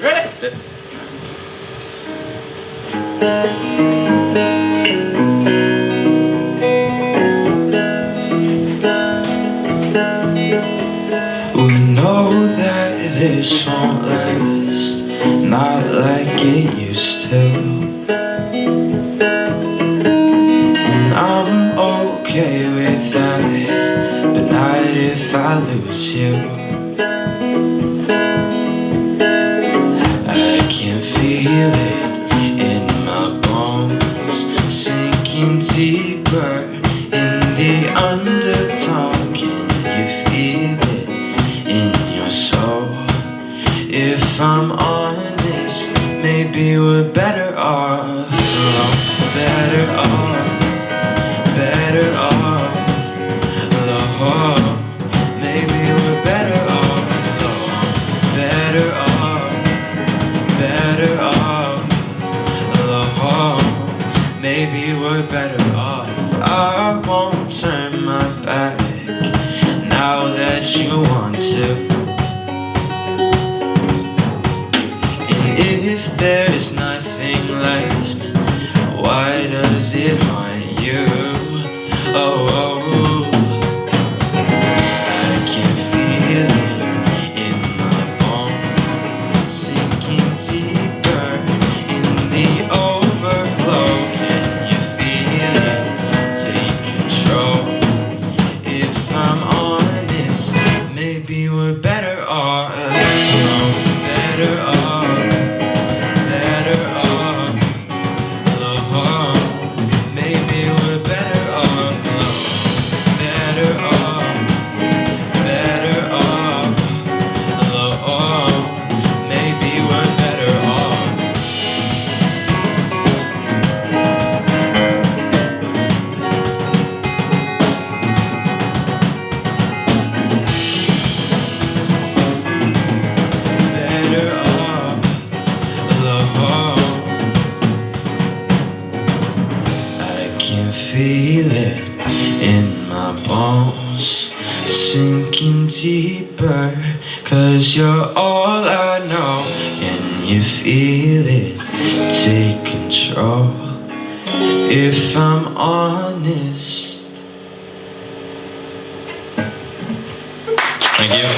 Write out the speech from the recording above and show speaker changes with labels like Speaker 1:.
Speaker 1: Ready?
Speaker 2: We know that this won't last, not like it used to. And I'm okay with that, but not if I lose you. I can feel it in my bones, sinking deeper in the undertone. Can you feel it in your soul? If I'm honest, maybe we're better off alone. Better off, better off alone. Maybe we're better off alone. Better off, better off alone. Maybe we're better off. I won't turn my back now that you want to. And if there's nothing left, why does it haunt you? Oh, oh, oh. I can feel it in my bones, sinking deeper in the overflow. Can you feel it? Take control. If I'm honest, maybe we're better off alone. Better off, better off alone. Maybe we're better off alone. Better off, better off alone. Maybe we're better off. Better off alone. I can feel it in my bones, sinking deeper, 'cause you're all I know. Can you feel it? Take control. If I'm honest.
Speaker 1: Thank you.